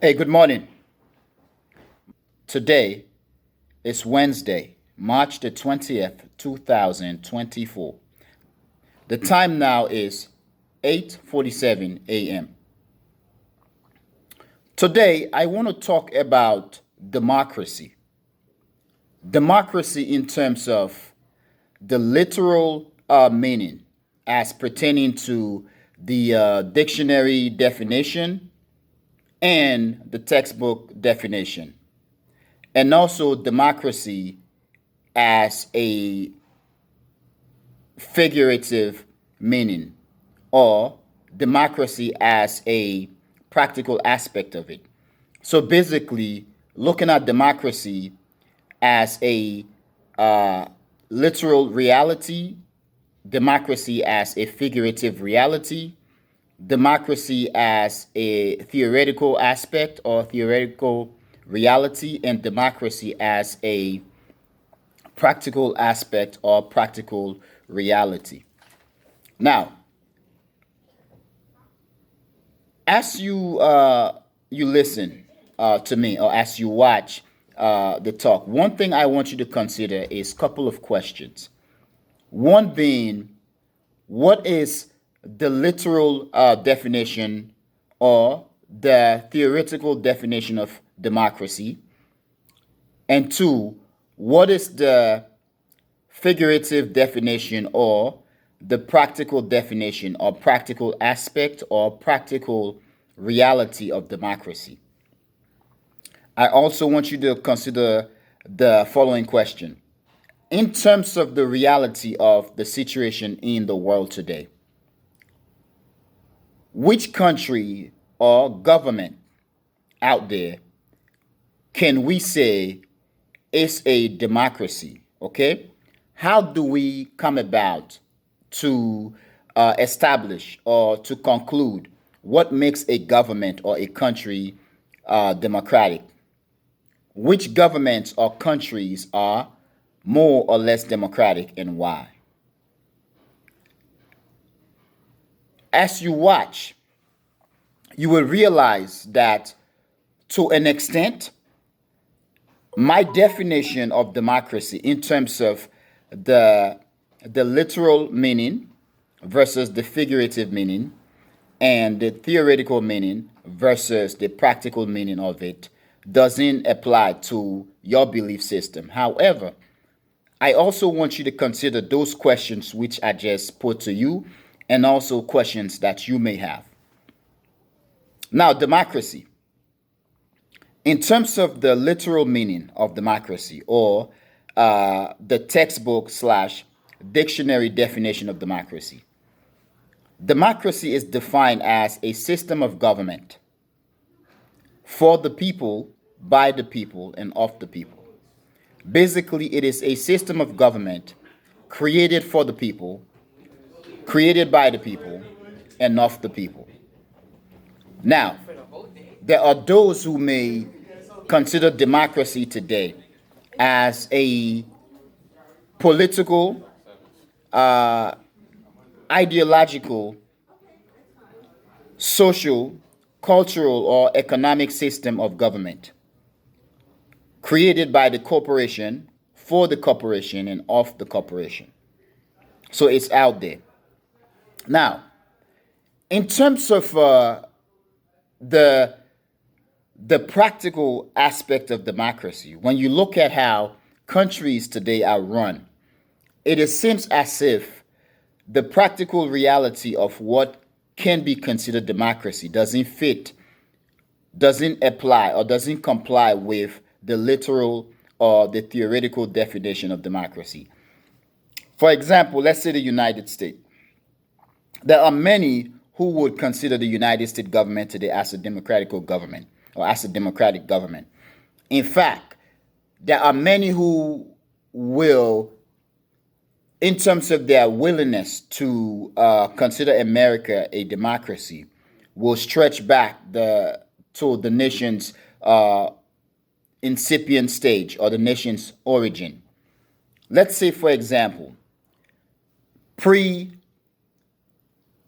Hey, good morning. Today is Wednesday, March the 20th, 2024. The time now is 8:47 a.m. Today, I want to talk about democracy. Democracy in terms of the literal meaning as pertaining to the dictionary definition and the textbook definition, and also democracy as a figurative meaning, or democracy as a practical aspect of it. So basically, looking at democracy as a uh, literal reality, democracy as a figurative reality, democracy as a theoretical aspect or theoretical reality, and democracy as a practical aspect or practical reality. Now, as you listen to me, or as you watch the talk, one thing I want you to consider is a couple of questions. One being, what is the literal definition or the theoretical definition of democracy? And two, what is the figurative definition or the practical definition or practical aspect or practical reality of democracy? I also want you to consider the following question. In terms of the reality of the situation in the world today, which country or government out there can we say is a democracy? Okay? How do we come about to establish or to conclude what makes a government or a country democratic? Which governments or countries are more or less democratic, and why? As you watch, you will realize that to an extent, my definition of democracy in terms of the the literal meaning versus the figurative meaning, and the theoretical meaning versus the practical meaning of it doesn't apply to your belief system. However, I also want you to consider those questions which I just put to you, and also questions that you may have. Now, democracy. In terms of the literal meaning of democracy, or the textbook slash dictionary definition of democracy, democracy is defined as a system of government for the people, by the people, and of the people. Basically, it is a system of government created for the people, created by the people, and of the people. Now, there are those who may consider democracy today as a political, ideological, social, cultural, or economic system of government created by the corporation, for the corporation, and of the corporation. So it's out there. Now, in terms of the the practical aspect of democracy, when you look at how countries today are run, it seems as if the practical reality of what can be considered democracy doesn't fit, doesn't apply, or doesn't comply with the literal or the theoretical definition of democracy. For example, let's say the United States. There are many who would consider the United States government today as a democratical government, or as a democratic government. In fact, there are many who will, in terms of their willingness to consider America a democracy, will stretch back to the nation's incipient stage, or the nation's origin. Let's say, for example, pre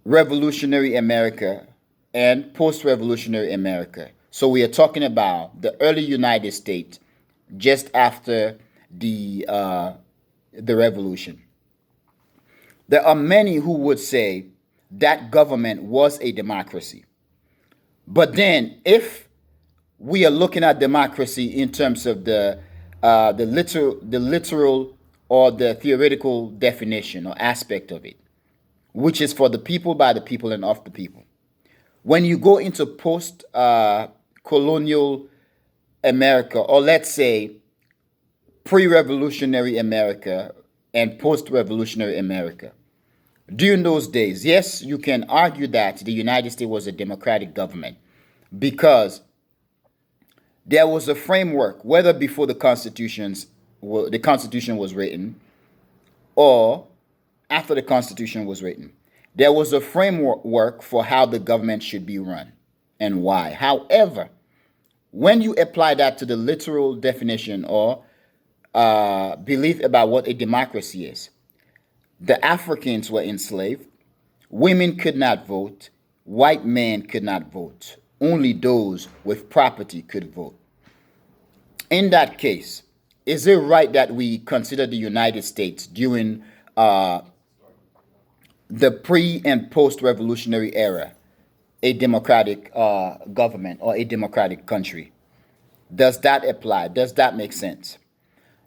revolutionary America and post revolutionary America. So we are talking about the early United States just after the revolution. There are many who would say that government was a democracy. But then, if we are looking at democracy in terms of the literal or the theoretical definition or aspect of it, which is for the people, by the people, and of the people. When you go into post colonial America, or let's say pre-revolutionary America and post-revolutionary America, during those days, yes, you can argue that the United States was a democratic government because there was a framework, whether before the Constitution was written or after the Constitution was written. There was a framework for how the government should be run and why. However, when you apply that to the literal definition or belief about what a democracy is, the Africans were enslaved, women could not vote, white men could not vote, only those with property could vote. In that case, is it right that we consider the United States during the pre and post revolutionary era a democratic government or a democratic country? Does that apply? Does that make sense?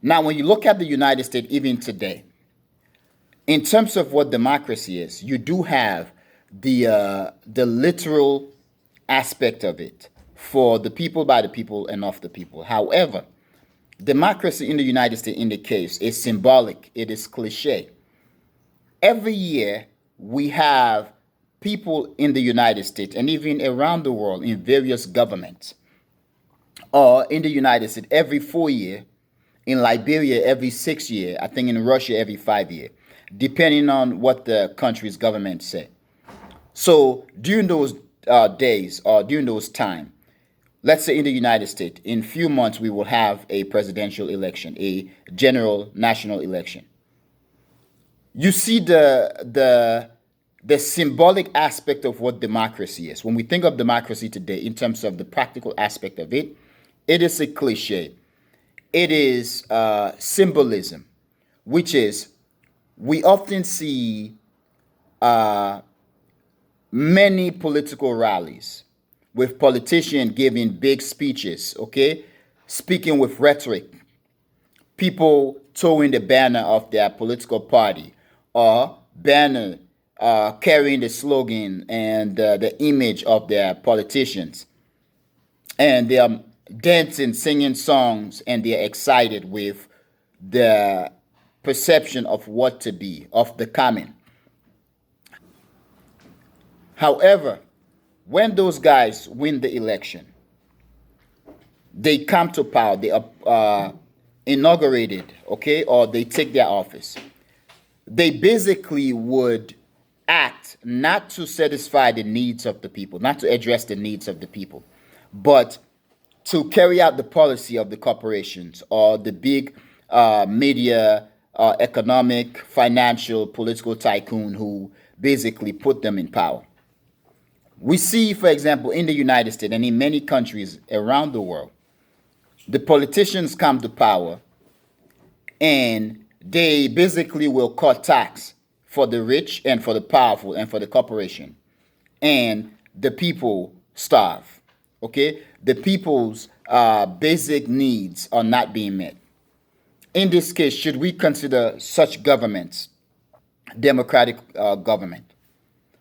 Now, when you look at the United States even today, in terms of what democracy is, you do have the literal aspect of it for the people, by the people, and of the people. However, democracy in the United States in the case is symbolic. It is cliche. Every year we have people in the United States and even around the world in various governments, or in the United States every 4 year, in Liberia every 6 year, I think in Russia every 5 year, depending on what the country's government say. So during those days or during those time, let's say in the United States, in few months we will have a presidential election, a general national election. You see the symbolic aspect of what democracy is. When we think of democracy today, in terms of the practical aspect of it, it is a cliche. It is symbolism, which is we often see many political rallies with politicians giving big speeches, okay, speaking with rhetoric, people towing the banner of their political party or banner carrying the slogan and the image of their politicians, and they are dancing, singing songs, and they're excited with the perception of what to be, of the coming. However, when those guys win the election, they come to power, they are inaugurated, okay, or they take their office. They basically would act not to satisfy the needs of the people, not to address the needs of the people, but to carry out the policy of the corporations or the big media, economic, financial, political tycoon who basically put them in power. We see, for example, in the United States and in many countries around the world, the politicians come to power and they basically will cut tax for the rich and for the powerful and for the corporation. And the people starve. Okay? The people's basic needs are not being met. In this case, should we consider such governments democratic government?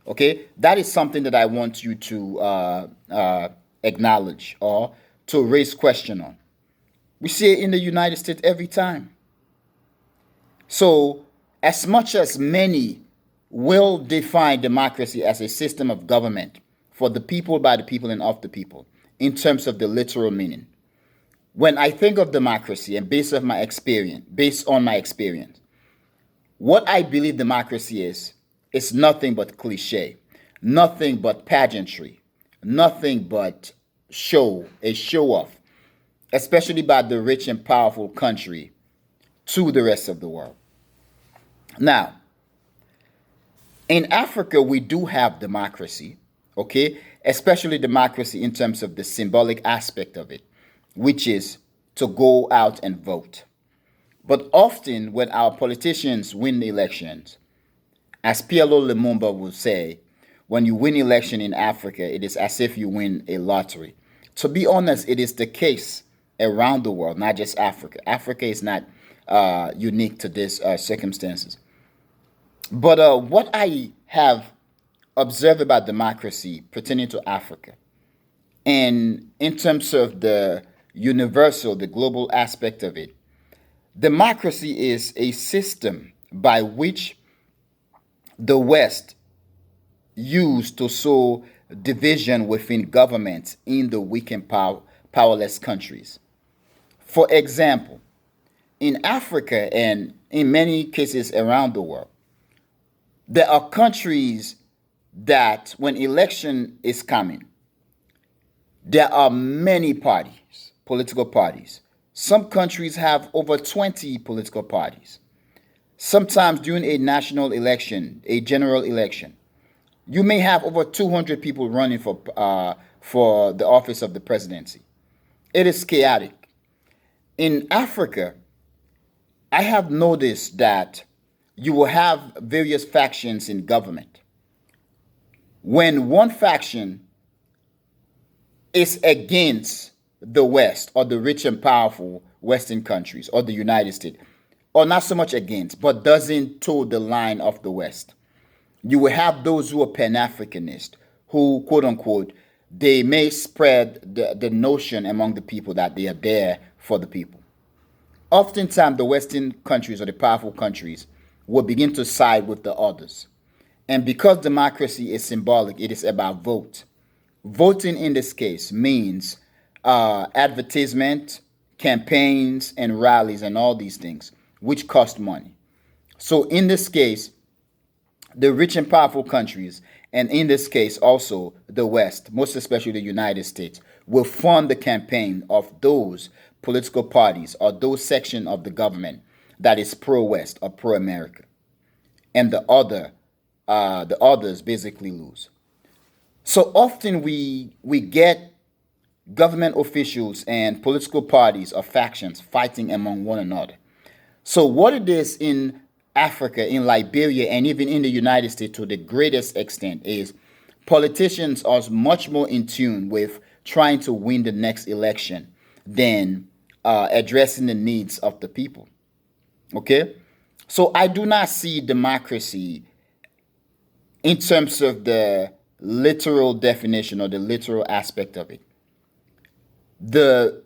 Okay? That is something that I want you to acknowledge or to raise question on. We see it in the United States every time. So, as much as many will define democracy as a system of government for the people, by the people, and of the people, in terms of the literal meaning, when I think of democracy and based on my experience, what I believe democracy is nothing but cliche, nothing but pageantry, nothing but a show off, especially by the rich and powerful country to the rest of the world. Now, in Africa, we do have democracy, okay? especially democracy in terms of the symbolic aspect of it, which is to go out and vote. But often, when our politicians win the elections, as PLO Lumumba would say, when you win election in Africa, it is as if you win a lottery. To be honest, it is the case around the world, not just Africa. Africa is not unique to these circumstances. But what I have observed about democracy pertaining to Africa, and in terms of the universal, the global aspect of it, democracy is a system by which the West used to sow division within governments in the weak and powerless countries. For example, in Africa and in many cases around the world, there are countries that when election is coming, there are many parties, political parties. Some countries have over 20 political parties. Sometimes during a national election, a general election, you may have over 200 people running for the office of the presidency. It is chaotic. In Africa, I have noticed that you will have various factions in government. When one faction is against the West or the rich and powerful Western countries or the United States, or not so much against, but doesn't toe the line of the West, you will have those who are Pan-Africanist, who, quote unquote, they may spread the notion among the people that they are there for the people. Oftentimes, the Western countries or the powerful countries will begin to side with the others. And because democracy is symbolic, it is about vote. Voting in this case means advertisement, campaigns, and rallies, and all these things, which cost money. So in this case, the rich and powerful countries, and in this case also the West, most especially the United States, will fund the campaign of those political parties or those section of the government that is pro-West or pro-America, and the others basically lose. So often we get government officials and political parties or factions fighting among one another. So what it is in Africa, in Liberia, and even in the United States to the greatest extent is politicians are much more in tune with trying to win the next election than addressing the needs of the people. Okay? So I do not see democracy in terms of the literal definition or the literal aspect of it. The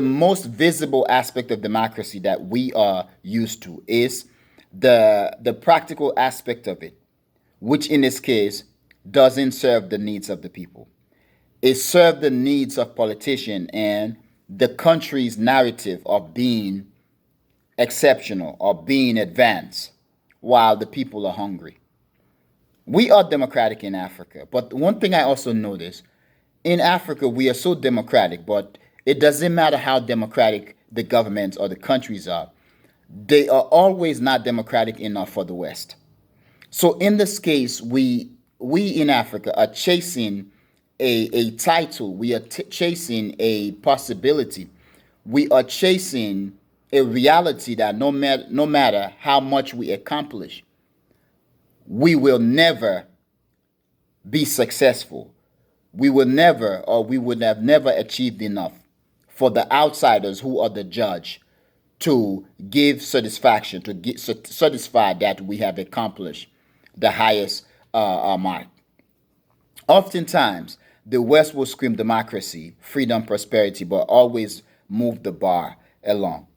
most visible aspect of democracy that we are used to is the practical aspect of it, which in this case doesn't serve the needs of the people. It serves the needs of politicians and the country's narrative of being exceptional or being advanced while the people are hungry. We are democratic in Africa, but one thing I also notice in Africa, we are so democratic, but it doesn't matter how democratic the governments or the countries are, they are always not democratic enough for the West. So in this case, we in Africa are chasing a title, we are chasing a possibility, we are chasing a reality that no matter how much we accomplish, we will never be successful. We will never, or we would have never achieved enough for the outsiders who are the judge to give satisfaction, to get satisfied that we have accomplished the highest mark. Oftentimes, the West will scream democracy, freedom, prosperity, but always move the bar along.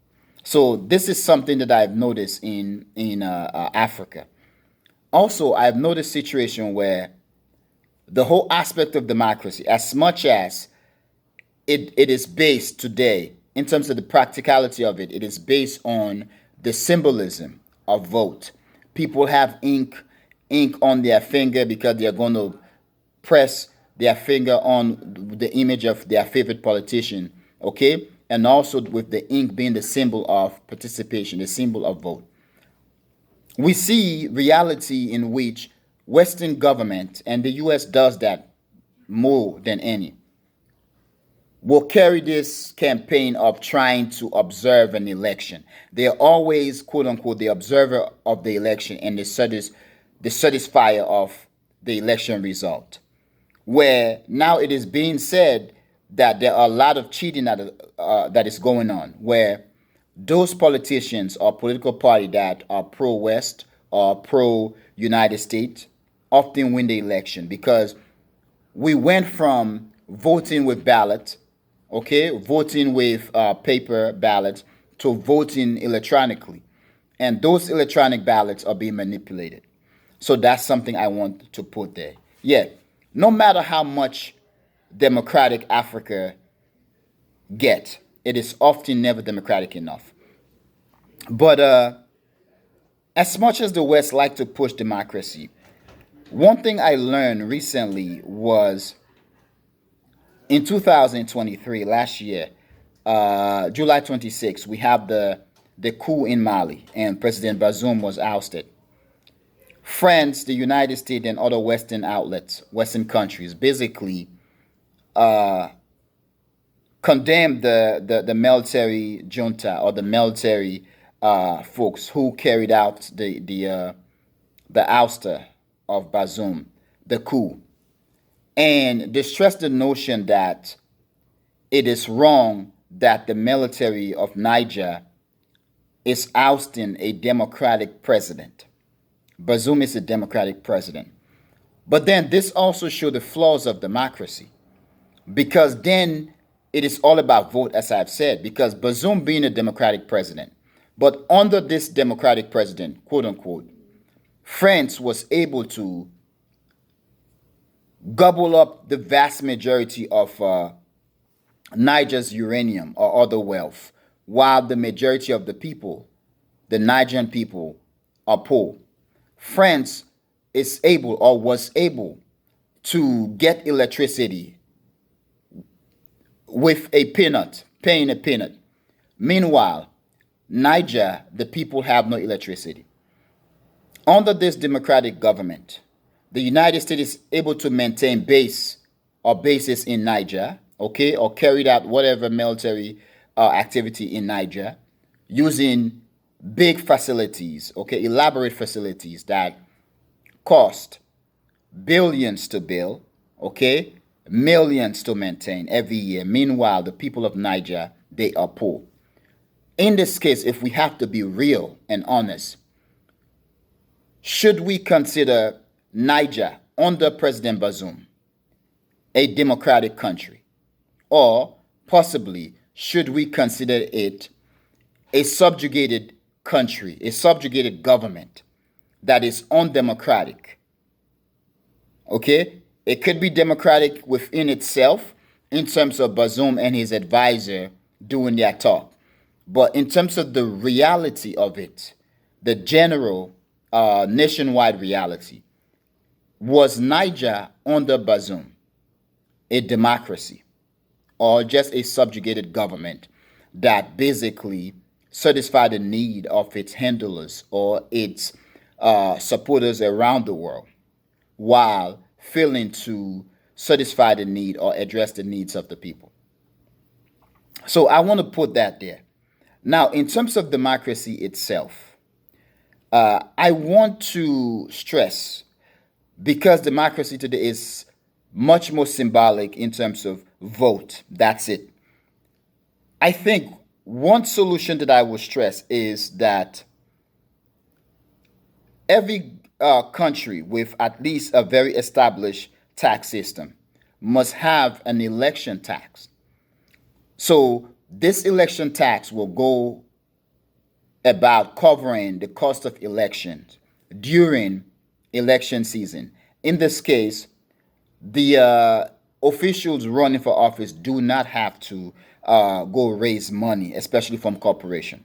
So this is something that I've noticed in Africa. Also, I've noticed situation where the whole aspect of democracy, as much as it is based today, in terms of the practicality of it, it is based on the symbolism of vote. People have ink on their finger because they are going to press their finger on the image of their favorite politician, okay? And also with the ink being the symbol of participation, the symbol of vote. We see reality in which Western government, and the US does that more than any, will carry this campaign of trying to observe an election. They're always, quote unquote, the observer of the election and the satisfier of the election result. Where now it is being said that there are a lot of cheating that is going on, where those politicians or political party that are pro-West or pro-United States often win the election because we went from voting with ballot, okay, voting with paper ballots to voting electronically. And those electronic ballots are being manipulated. So that's something I want to put there. Yeah, no matter how much democratic Africa get, it is often never democratic enough. But as much as the West like to push democracy, one thing I learned recently was in 2023, last year, July 26th, we have the coup in Mali, and President Bazoum was ousted. France, the United States, and other Western outlets, Western countries, basically condemned the military junta or the military folks who carried out the ouster of Bazoum, the coup, and they stressed the notion that it is wrong that the military of Niger is ousting a democratic president. Bazoum is a democratic president. But then this also shows the flaws of democracy, because then it is all about vote, as I've said, because Bazoum being a democratic president, but under this democratic president, quote unquote, France was able to gobble up the vast majority of Niger's uranium or other wealth, while the majority of the people, the Nigerian people, are poor. France is able or was able to get electricity with a peanut, paying a peanut. Meanwhile, Niger, the people have no electricity. Under this democratic government, the United States is able to maintain base or bases in Niger, okay, or carried out whatever military activity in Niger using big facilities, okay, elaborate facilities that cost billions to build, okay, millions to maintain every year. Meanwhile, the people of Niger, they are poor. In this case, if we have to be real and honest, should we consider Niger under President Bazoum a democratic country? Or possibly, should we consider it a subjugated country, a subjugated government that is undemocratic? Okay? It could be democratic within itself in terms of Bazoum and his advisor doing their talk. But in terms of the reality of it, the general nationwide reality, was Niger under Bazoum a democracy or just a subjugated government that basically satisfied the need of its handlers or its supporters around the world while failing to satisfy the need or address the needs of the people? So I want to put that there. Now, in terms of democracy itself, I want to stress, because democracy today is much more symbolic in terms of vote, that's it. I think one solution that I would stress is that every country with at least a very established tax system must have an election tax. So this election tax will go about covering the cost of elections during election season. In this case, the officials running for office do not have to go raise money, especially from corporation,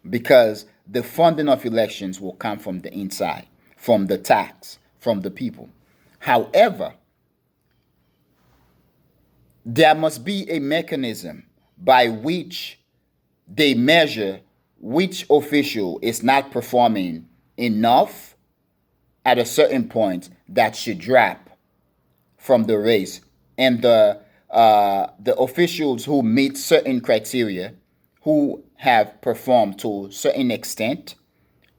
because the funding of elections will come from the inside, from the tax, from the people. However, there must be a mechanism by which they measure which official is not performing enough at a certain point that should drop from the race and the officials who meet certain criteria, who have performed to a certain extent,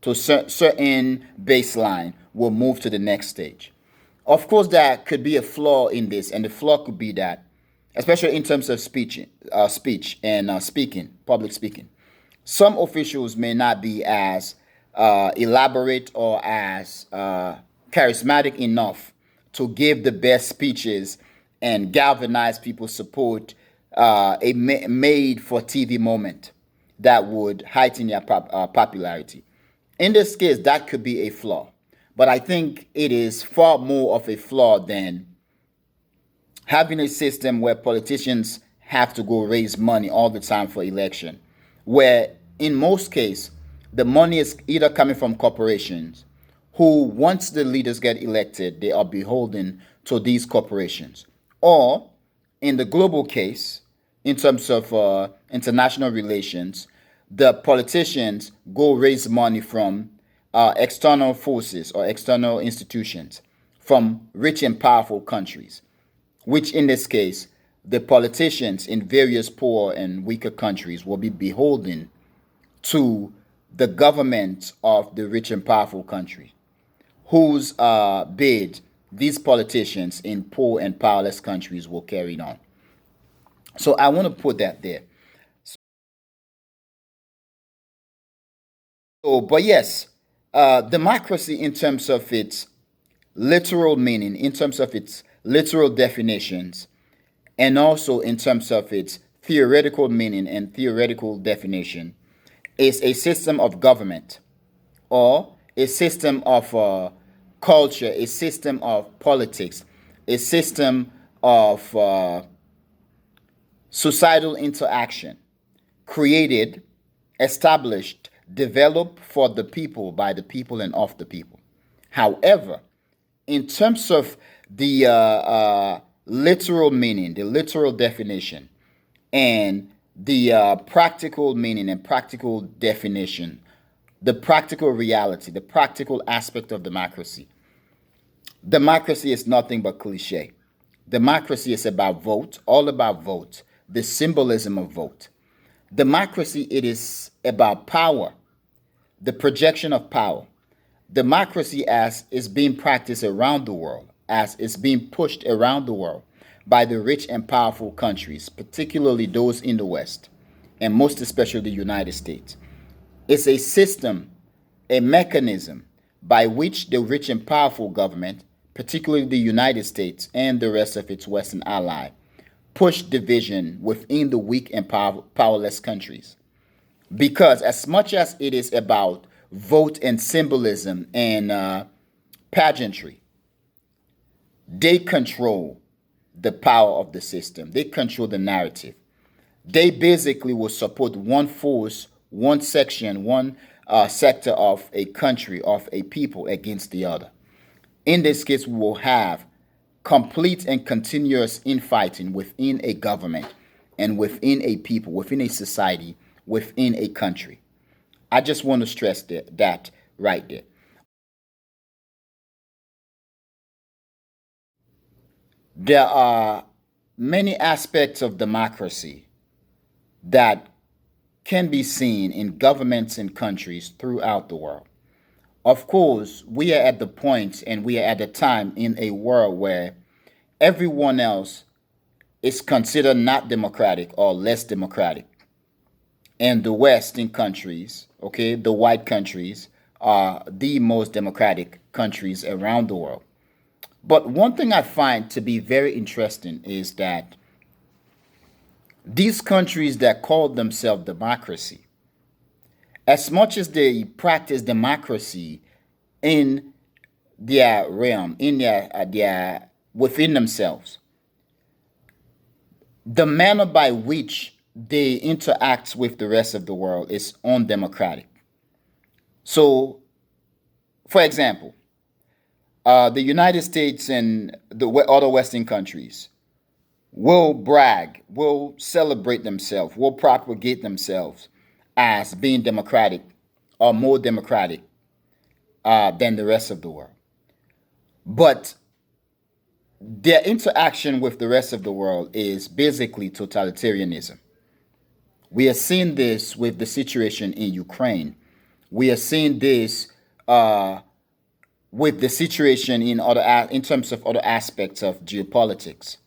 to certain baseline, will move to the next stage. Of course, there could be a flaw in this, and the flaw could be that, especially in terms of speech and speaking, public speaking, some officials may not be as elaborate or as charismatic enough to give the best speeches and galvanize people's support, a made for TV moment that would heighten their popularity. In this case, that could be a flaw. But I think it is far more of a flaw than having a system where politicians have to go raise money all the time for election, where in most cases the money is either coming from corporations who, once the leaders get elected, they are beholden to these corporations, or in the global case, in terms of international relations, the politicians go raise money from external forces or external institutions, from rich and powerful countries, which in this case, the politicians in various poor and weaker countries will be beholden to the government of the rich and powerful country, whose bid these politicians in poor and powerless countries will carry on. So I want to put that there. So, but yes, democracy in terms of its literal meaning, in terms of its literal definitions, and also in terms of its theoretical meaning and theoretical definition, is a system of government or a system of culture, a system of politics, a system of societal interaction created, established, developed for the people, by the people, and of the people. However, in terms of the literal meaning, the literal definition, and the practical meaning and practical definition, the practical reality, the practical aspect of democracy, democracy is nothing but cliche. Democracy is about vote, all about vote, the symbolism of vote. Democracy, it is about power, the projection of power. Democracy as is being practiced around the world, as is being pushed around the world by the rich and powerful countries, particularly those in the West, and most especially the United States. It's a system, a mechanism by which the rich and powerful government, particularly the United States and the rest of its Western ally, push division within the weak and powerless countries. Because as much as it is about vote and symbolism and pageantry, they control the power of the system. They control the narrative. They basically will support one force, one section, one sector of a country, of a people against the other. In this case, we will have complete and continuous infighting within a government and within a people, within a society, within a country. I just want to stress that right there. There are many aspects of democracy that can be seen in governments and countries throughout the world. Of course, we are at the point and we are at the time in a world where everyone else is considered not democratic or less democratic. And the Western countries, okay, the white countries, are the most democratic countries around the world. But one thing I find to be very interesting is that these countries that call themselves democracy, as much as they practice democracy in their realm, in their within themselves, the manner by which they interact with the rest of the world is undemocratic. So, for example, the United States and the other Western countries will brag, will celebrate themselves, will propagate themselves as being democratic or more democratic than the rest of the world. But their interaction with the rest of the world is basically totalitarianism. We are seeing this with the situation in Ukraine. We are seeing this uh, with the situation in in terms of other aspects of geopolitics.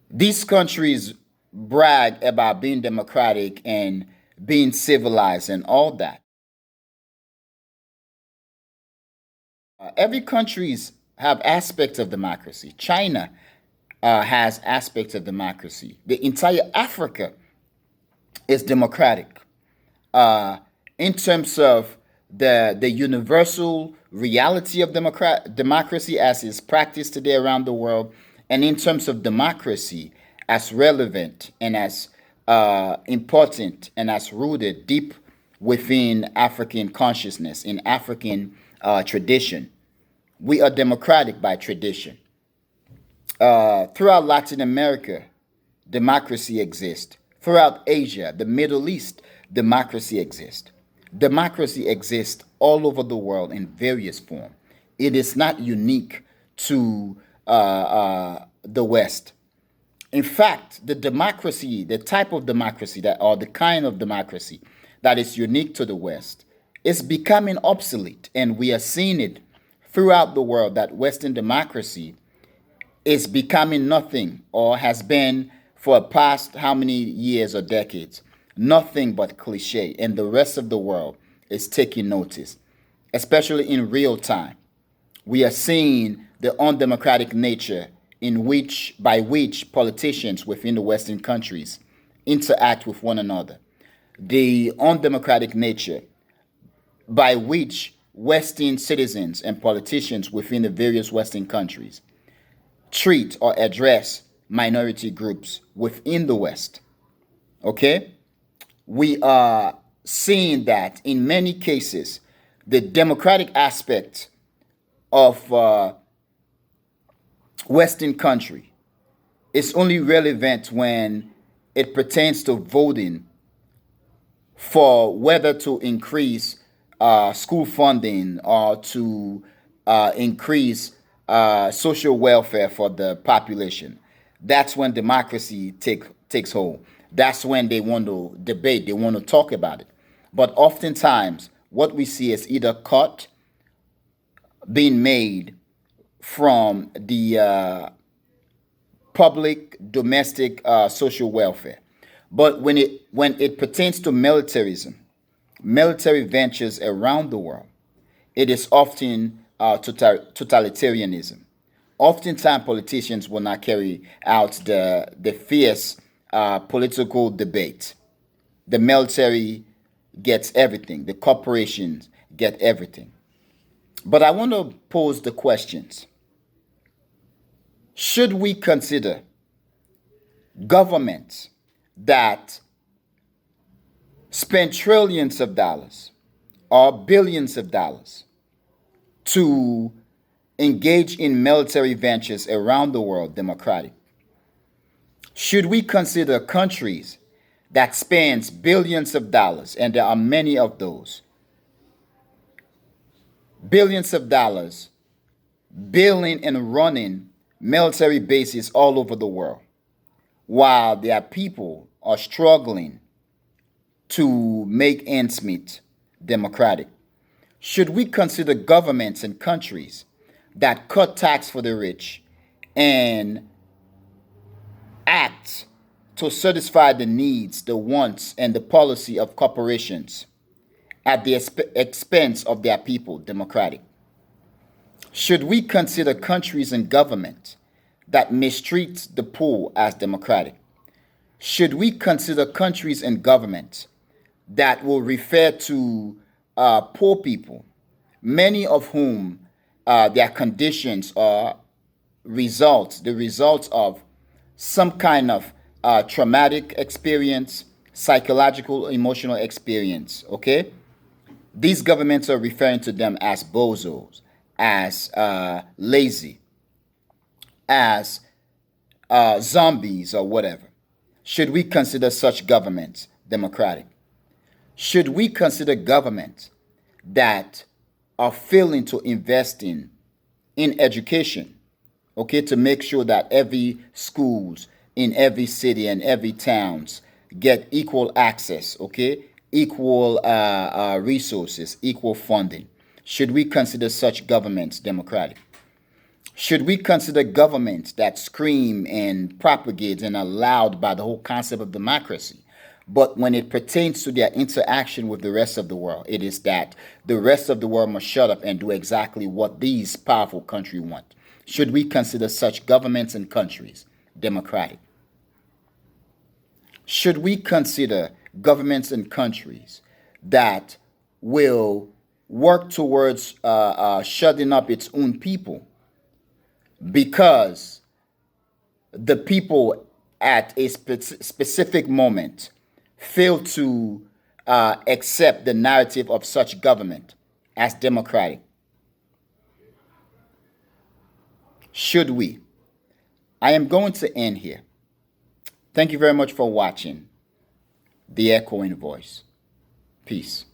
These countries brag about being democratic and being civilized and all that. Every countries have aspects of democracy. China has aspects of democracy. The entire Africa is democratic. uh, in terms of the universal reality of democracy as is practiced today around the world, and in terms of democracy as relevant and as important and as rooted deep within African consciousness, in African tradition. We are democratic by tradition. Throughout Latin America, democracy exists. Throughout Asia, the Middle East, democracy exists. Democracy exists all over the world in various forms. It is not unique to the West. In fact, the democracy, the type of democracy that, or the kind of democracy that is unique to the West, is becoming obsolete, and we are seeing it throughout the world that Western democracy is becoming nothing, or has been for the past how many years or decades, nothing but cliche, and the rest of the world is taking notice, especially in real time. We are seeing the undemocratic nature in which by which politicians within the Western countries interact with one another, the undemocratic nature by which Western citizens and politicians within the various Western countries treat or address minority groups within the West. Okay? We are seeing that in many cases, the democratic aspect of Western country is only relevant when it pertains to voting for whether to increase school funding or to increase social welfare for the population. That's when democracy takes hold. That's when they want to debate, they want to talk about it. But oftentimes, what we see is either cut being made from the public domestic social welfare. But when it pertains to militarism, military ventures around the world, it is often totalitarianism. Oftentimes, politicians will not carry out the fierce political debate. The military gets everything. The corporations get everything. But I want to pose the questions. Should we consider governments that spend trillions of dollars or billions of dollars to engage in military ventures around the world democratic? Should we consider countries that spends billions of dollars, and there are many of those, billions of dollars building and running military bases all over the world, while their people are struggling to make ends meet democratic? Should we consider governments and countries that cut tax for the rich and act to satisfy the needs, the wants, and the policy of corporations at the expense of their people democratic? Should we consider countries and government that mistreat the poor as democratic? Should we consider countries and governments that will refer to poor people, many of whom their conditions are the results of some kind of traumatic experience, psychological, emotional experience, okay? These governments are referring to them as bozos, as lazy, as zombies, or whatever. Should we consider such governments democratic? Should we consider governments that are failing to invest in education, okay, to make sure that every schools in every city and every towns get equal access, okay, equal resources, equal funding. Should we consider such governments democratic? Should we consider governments that scream and propagate and are loud by the whole concept of democracy? But when it pertains to their interaction with the rest of the world, it is that the rest of the world must shut up and do exactly what these powerful countries want. Should we consider such governments and countries democratic? Should we consider governments and countries that will work towards shutting up its own people because the people at a specific moment fail to accept the narrative of such government as democratic? Should we? I am going to end here. Thank you very much for watching The Echoing Voice. Peace.